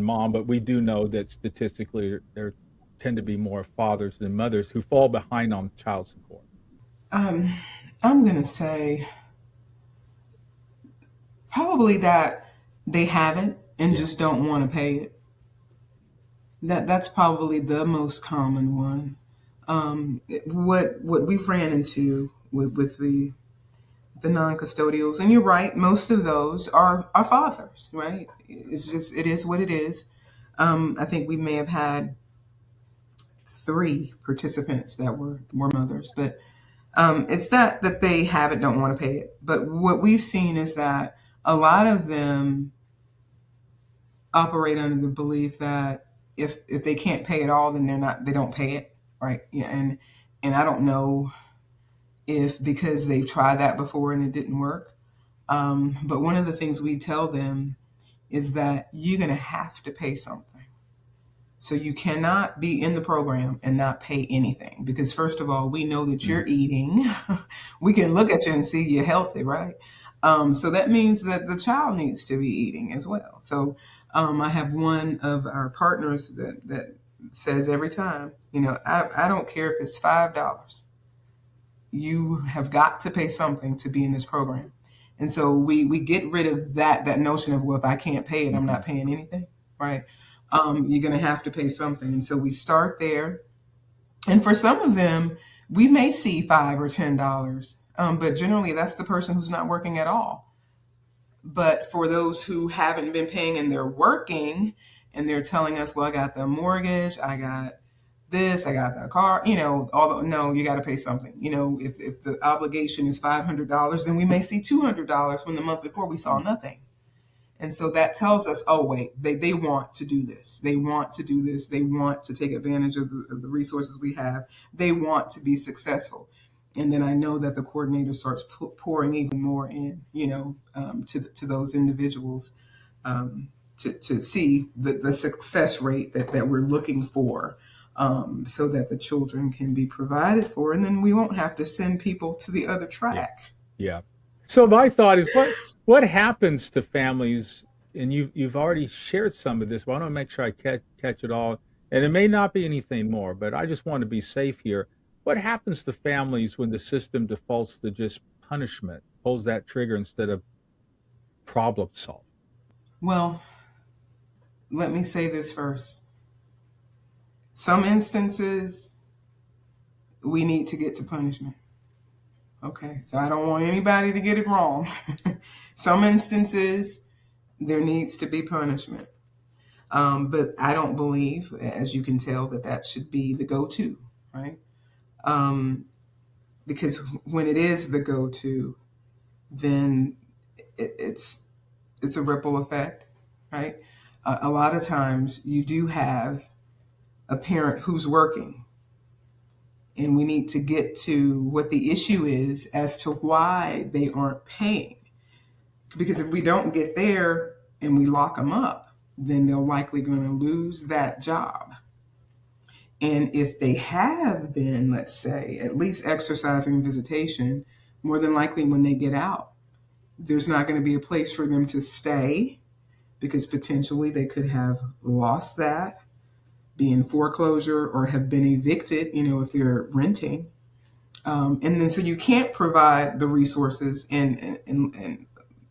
Speaker 1: mom, but we do know that statistically there tend to be more fathers than mothers who fall behind on child support.
Speaker 2: Um, I'm gonna say probably that they haven't and
Speaker 1: Yeah,
Speaker 2: just don't want to pay it. That's probably the most common one. What we've ran into with the non-custodials, and you're right, most of those are fathers, right? It's just it is what it is. I think we may have had three participants that were mothers, but it's that they have it, don't want to pay it. But what we've seen is that a lot of them operate under the belief that if they can't pay it all, then they don't pay it, right? Yeah, and I don't know if because they've tried that before and it didn't work. But one of the things we tell them is that you're going to have to pay something. So you cannot be in the program and not pay anything because first of all, we know that
Speaker 1: mm,
Speaker 2: you're eating. We can look at you and see you're healthy, right? So that means that the child needs to be eating as well. So I have one of our partners that says every time, I don't care if it's $5. You have got to pay something to be in this program. And so we get rid of that notion of, well, if I can't pay it, I'm
Speaker 1: mhm,
Speaker 2: not paying anything, right? You're going to have to pay something. And so we start there. And for some of them, we may see $5 or $10, but generally that's the person who's not working at all. But for those who haven't been paying and they're working and they're telling us, well, I got the mortgage, I got this, I got the car, although no, you got to pay something. If the obligation is $500, then we may see $200 from the month before we saw
Speaker 1: mm,
Speaker 2: nothing. And so that tells us, oh, wait, they want to do this. They want to do this. They want to take advantage of the resources we have. They want to be successful. And then I know that the coordinator starts pouring even more in, to those individuals, to see the success rate that we're looking for, so that the children can be provided for. And then we won't have to send people to the other
Speaker 1: yeah,
Speaker 2: track.
Speaker 1: yeah. So my thought is, what happens to families? And you've already shared some of this, but I want to make sure I catch it all. And it may not be anything more, but I just want to be safe here. What happens to families when the system defaults to just punishment, pulls that trigger instead of problem solving?
Speaker 2: Well, let me say this first. Some instances, we need to get to punishment. Okay, so I don't want anybody to get it wrong. Some instances, there needs to be punishment. But I don't believe, as you can tell, that that should be the go to, right? Um, because when it is the go to, then it's a ripple effect, right? A lot of times you do have a parent who's working, and we need to get to what the issue is as to why they aren't paying. Because if we don't get there and we lock them up, then they're likely going to lose that job. And if they have been, let's say, at least exercising visitation, more than likely when they get out, there's not going to be a place for them to stay because potentially they could have lost that, be in foreclosure, or have been evicted, if they're renting. And then so you can't provide the resources and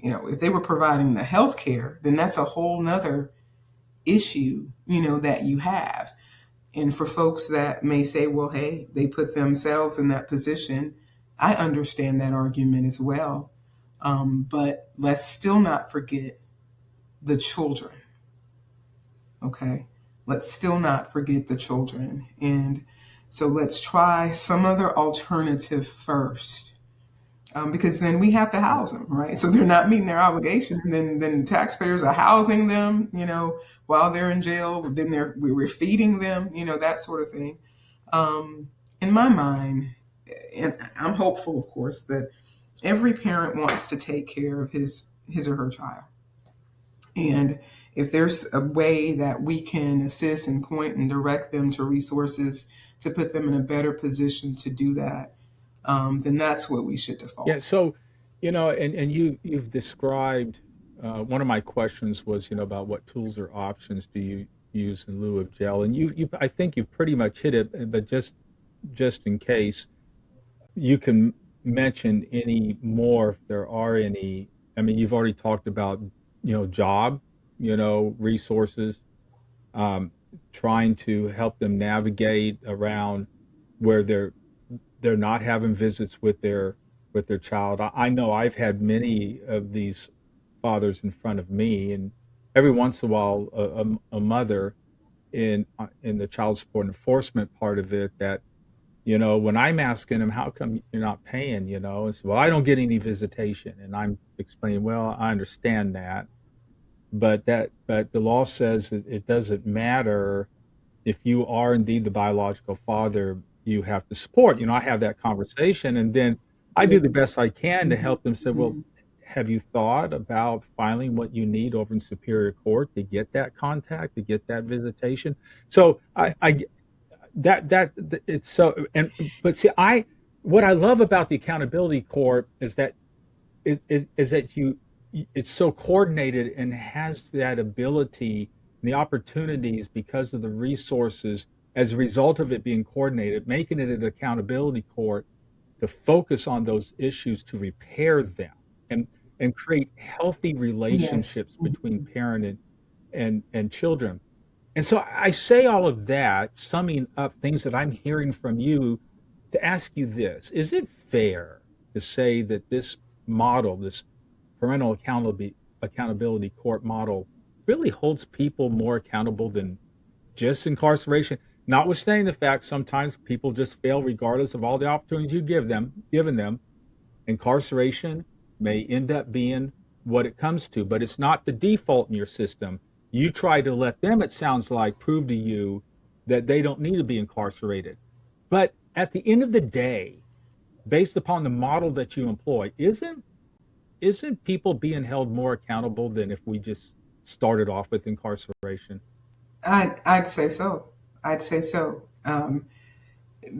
Speaker 2: if they were providing the health care, then that's a whole nother issue, that you have. And for folks that may say, well, hey, they put themselves in that position, I understand that argument as well. But let's still not forget the children, okay? Let's still not forget the children. And so let's try some other alternative first. Because then we have to house them, right? So they're not meeting their obligation, and then taxpayers are housing them, while they're in jail. Then we're feeding them, that sort of thing. In my mind, and I'm hopeful, of course, that every parent wants to take care of his or her child, and if there's a way that we can assist and point and direct them to resources to put them in a better position to do that, then that's what we should
Speaker 1: Yeah.
Speaker 2: default.
Speaker 1: So, and you've described one of my questions was, about what tools or options do you use in lieu of jail, and you I think you've pretty much hit it, but just in case you can mention any more if there are any. I mean, you've already talked about, job, resources, um, trying to help them navigate around where they're not having visits with their child. I know I've had many of these fathers in front of me, and every once in a while, a mother in the child support enforcement part of it that, when I'm asking them, how come you're not paying, it's, well, I don't get any visitation, and I'm explaining, well, I understand that, but the law says that it doesn't matter if you are indeed the biological father, you have to support. I have that conversation, and then I do the best I can to
Speaker 2: Mhm,
Speaker 1: help them say, well,
Speaker 2: mhm.
Speaker 1: have you thought about filing what you need over in Superior Court to get that contact, to get that visitation? So I it's so, and but see, what I love about the accountability court is that it's so coordinated and has that ability and the opportunities because of the resources as a result of it being coordinated, making it an accountability court to focus on those issues to repair them and and create healthy
Speaker 2: Yes.
Speaker 1: relationships between
Speaker 2: Mhm.
Speaker 1: parent and children. And so I say all of that, summing up things that I'm hearing from you, to ask you this: is it fair to say that this model, this parental accountability court model, really holds people more accountable than just incarceration? Notwithstanding the fact sometimes people just fail regardless of all the opportunities given them, incarceration may end up being what it comes to, but it's not the default in your system. You try to let them, it sounds like, prove to you that they don't need to be incarcerated. But at the end of the day, based upon the model that you employ, isn't people being held more accountable than if we just started off with incarceration?
Speaker 2: I'd say so. I'd say so.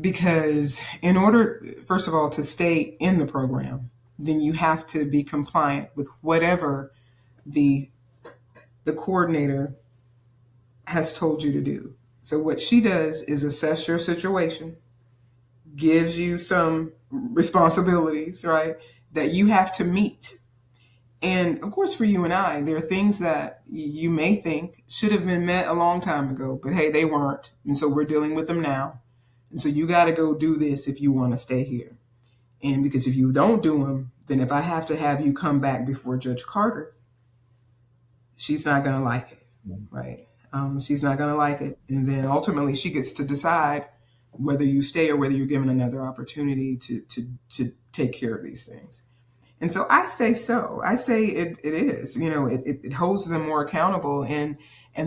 Speaker 2: Because in order, first of all, to stay in the program, then you have to be compliant with whatever the the coordinator has told you to do. So what she does is assess your situation, gives you some responsibilities, right, that you have to meet. And of course, for you and I, there are things that you may think should have been met a long time ago, but hey, they weren't. And so we're dealing with them now. And so you got to go do this if you want to stay here. And because if you don't do them, then if I have to have you come back before Judge Carter, she's not going to like it, right? She's not going to like it. And then ultimately, she gets to decide whether you stay or whether you're given another opportunity to take care of these things. And so I say so. I say it is. It holds them more accountable. And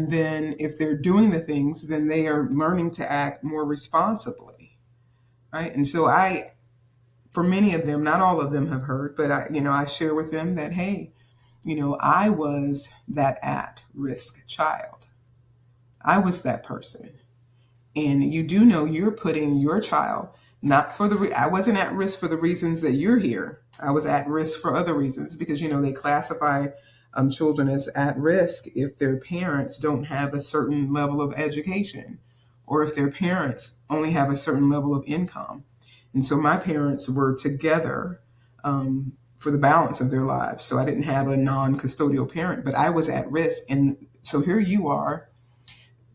Speaker 2: then if they're doing the things, then they are learning to act more responsibly, right? And so for many of them, not all of them have heard, but I share with them that, hey, I was that at risk child. I was that person. And you do know you're putting your child, not for I wasn't at risk for the reasons that you're here. I was at risk for other reasons because, they classify children as at risk if their parents don't have a certain level of education or if their parents only have a certain level of income. And so my parents were together for the balance of their lives. So I didn't have a non custodial parent, but I was at risk. And so here you are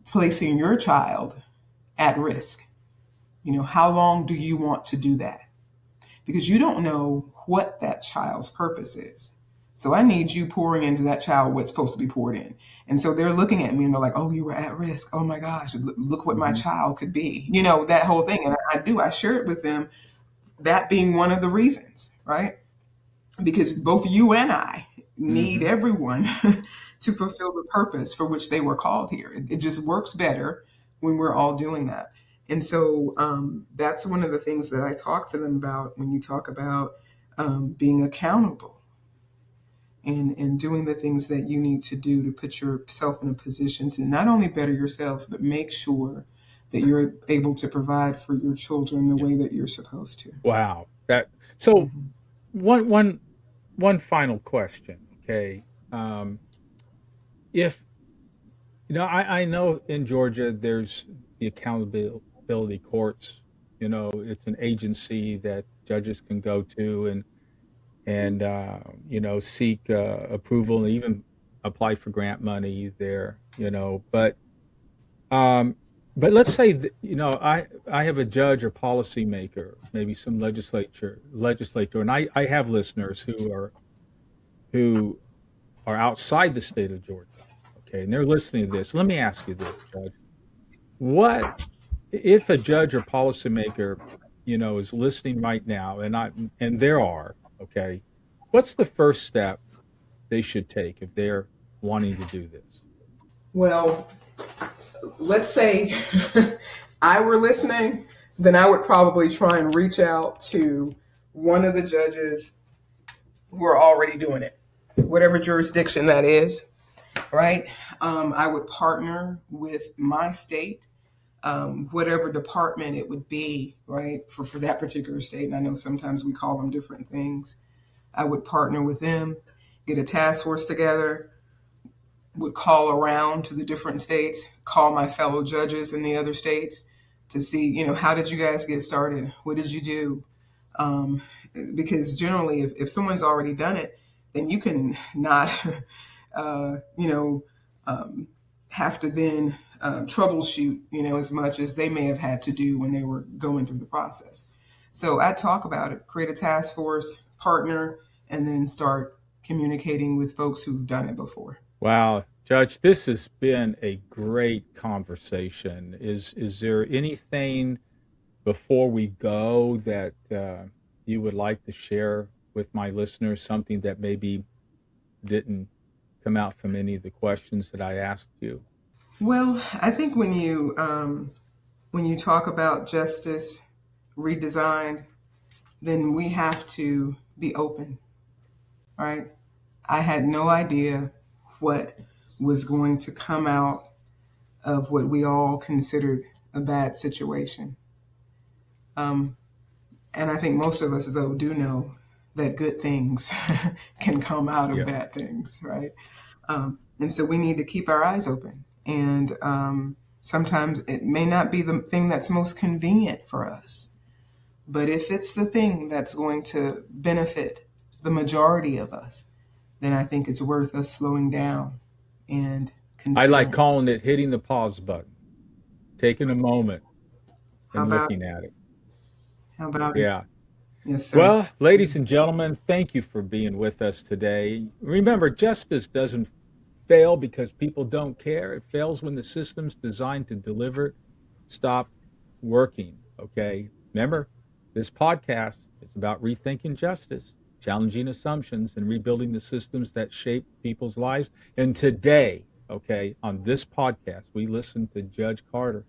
Speaker 2: placing your child at risk. How long do you want to do that? Because you don't know what that child's purpose is. So I need you pouring into that child what's supposed to be poured in. And so they're looking at me and they're like, oh, you were at risk. Oh my gosh, look what my
Speaker 1: Mm-hmm.
Speaker 2: child could be. That whole thing. And I share it with them, that being one of the reasons, right? Because both you and I need
Speaker 1: Mm-hmm.
Speaker 2: everyone to fulfill the purpose for which they were called here. It just works better when we're all doing that. And so that's one of the things that I talk to them about when you talk about being accountable and doing the things that you need to do to put yourself in a position to not only better yourselves, but make sure that you're able to provide for your children the
Speaker 1: Yeah.
Speaker 2: way that you're supposed to.
Speaker 1: Wow. That so
Speaker 2: Mhm.
Speaker 1: one final question. Okay. If I know in Georgia there's the accountability courts. It's an agency that judges can go to and seek approval and even apply for grant money there. Um, but let's say that, I have a judge or policymaker, maybe some legislator, and I have listeners who are outside the state of Georgia. Okay, and they're listening to this. Let me ask you this, Judge. What if a judge or policymaker, is listening right now, and there are, okay, what's the first step they should take if they're wanting to do this?
Speaker 2: Well, let's say I were listening, then I would probably try and reach out to one of the judges who are already doing it, whatever jurisdiction that is, right? I would partner with my state, whatever department it would be, right, for that particular state. And I know sometimes we call them different things. I would partner with them, get a task force together, would call around to the different states, call my fellow judges in the other states to see, how did you guys get started? What did you do? Um, because generally, if someone's already done it, then you can not, uh, you know, um, have to then troubleshoot, as much as they may have had to do when they were going through the process. So I talk about it, create a task force, partner, and then start communicating with folks who've done it before.
Speaker 1: Wow, Judge, this has been a great conversation. Is there anything before we go that you would like to share with my listeners? Something that maybe didn't come out from any of the questions that I asked you?
Speaker 2: Well, I think when you talk about justice redesigned, then we have to be open, right? I had no idea what was going to come out of what we all considered a bad situation. Um, and I think most of us, though, do know that good things can come out of
Speaker 1: Yeah.
Speaker 2: bad things, right? And so we need to keep our eyes open. And sometimes it may not be the thing that's most convenient for us, but if it's the thing that's going to benefit the majority of us, then I think it's worth us slowing down and
Speaker 1: I like
Speaker 2: considering.
Speaker 1: calling it hitting the pause button, taking a moment
Speaker 2: How
Speaker 1: and
Speaker 2: about
Speaker 1: looking at it.
Speaker 2: how about it?
Speaker 1: Yeah.
Speaker 2: Yes, sir.
Speaker 1: Well, ladies and gentlemen, thank you for being with us today. Remember, justice doesn't fail because people don't care. It fails when the systems designed to deliver it stop working. Okay. Remember, this podcast is about rethinking justice, challenging assumptions, and rebuilding the systems that shape people's lives. And today, okay, on this podcast, we listened to Judge Carter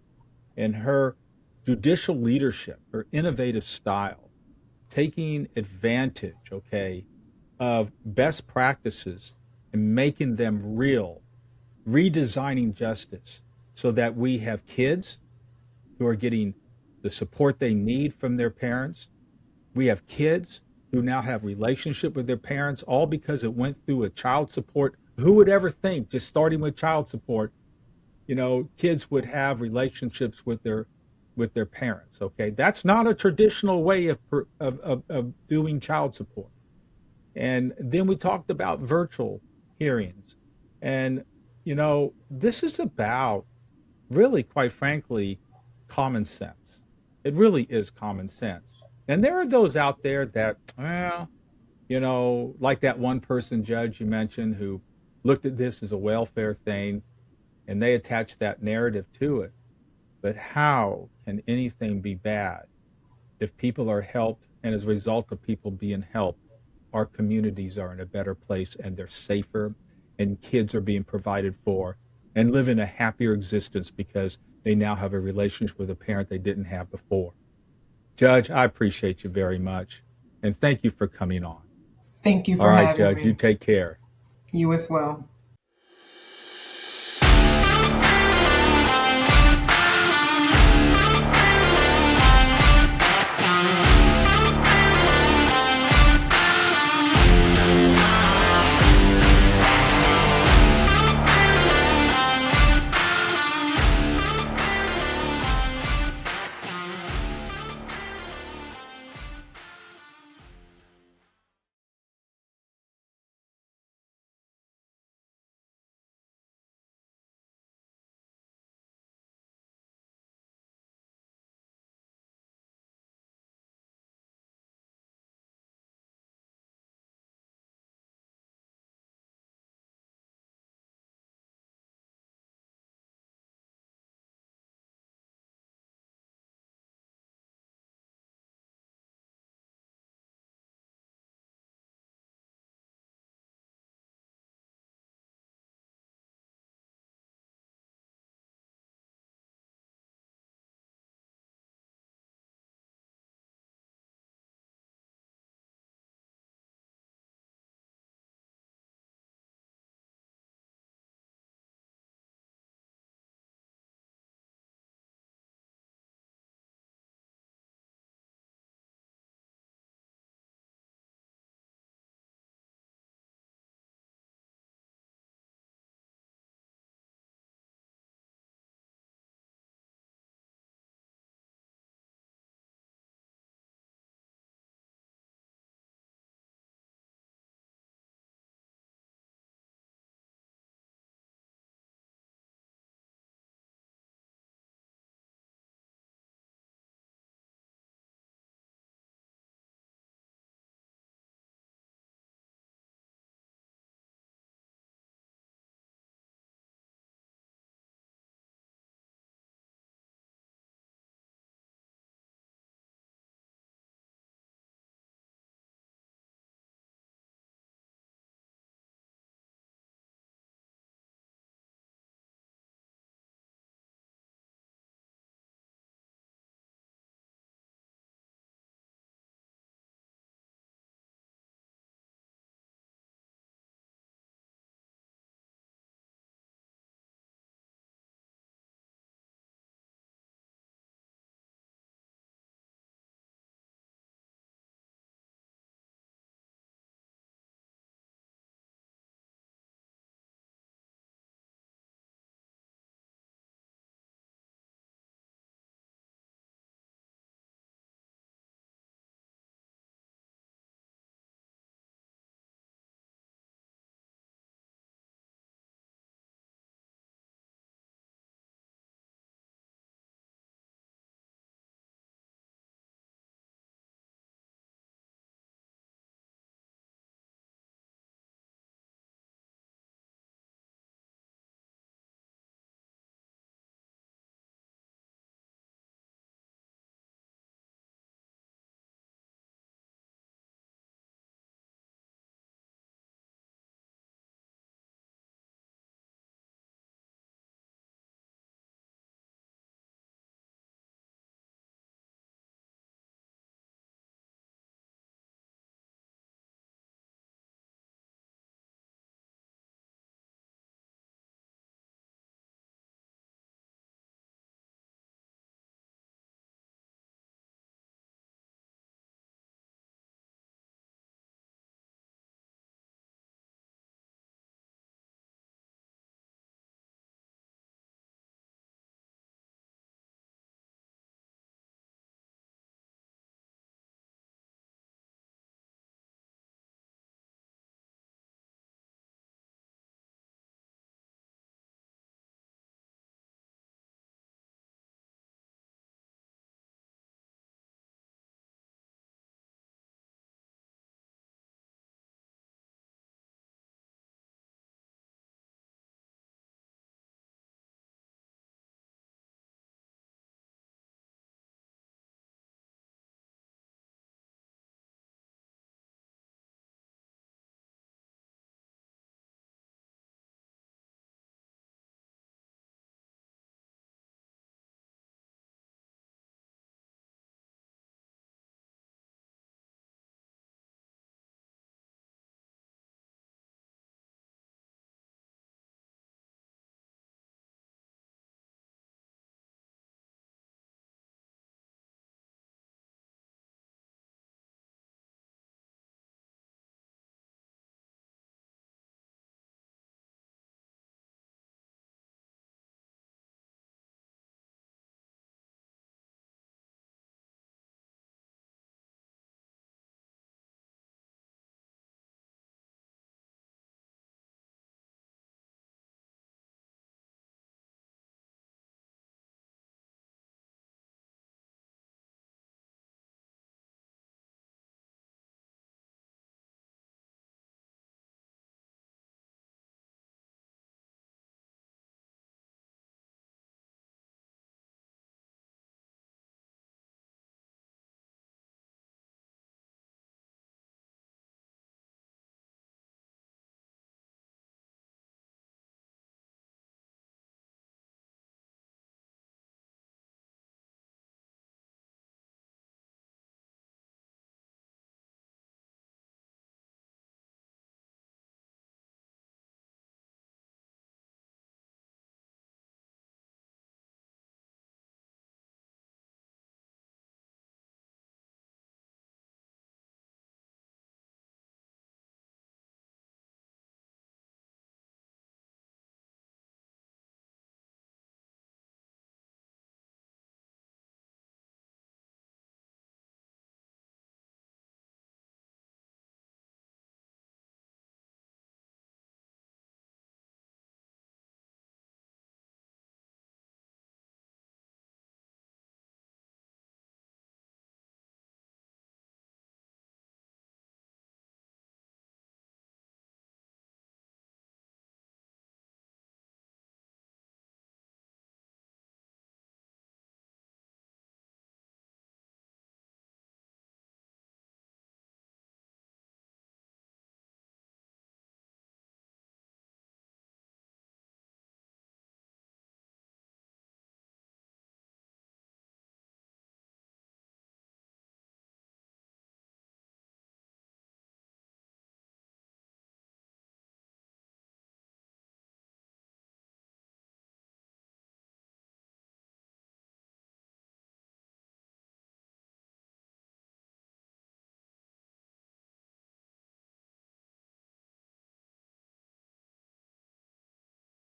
Speaker 1: and her judicial leadership, her innovative style, taking advantage, okay, of best practices and making them real, redesigning justice so that we have kids who are getting the support they need from their parents. We have kids who now have relationship with their parents all because it went through a child support. Who would ever think just starting with child support, kids would have relationships with their parents, okay? That's not a traditional way of doing child support. And then we talked about virtual hearings. And this is about really, quite frankly, common sense. It really is common sense. And there are those out there that, well, like that one person judge you mentioned who looked at this as a welfare thing and they attached that narrative to it. But how can anything be bad if people are helped and as a result of people being helped, our communities are in a better place and they're safer and kids are being provided for and live in a happier existence because they now have a relationship with a parent they didn't have before. Judge, I appreciate you very much and thank you for coming on.
Speaker 2: Thank you
Speaker 1: All
Speaker 2: for
Speaker 1: right,
Speaker 2: having
Speaker 1: Judge, you
Speaker 2: me.
Speaker 1: take care.
Speaker 2: You as well.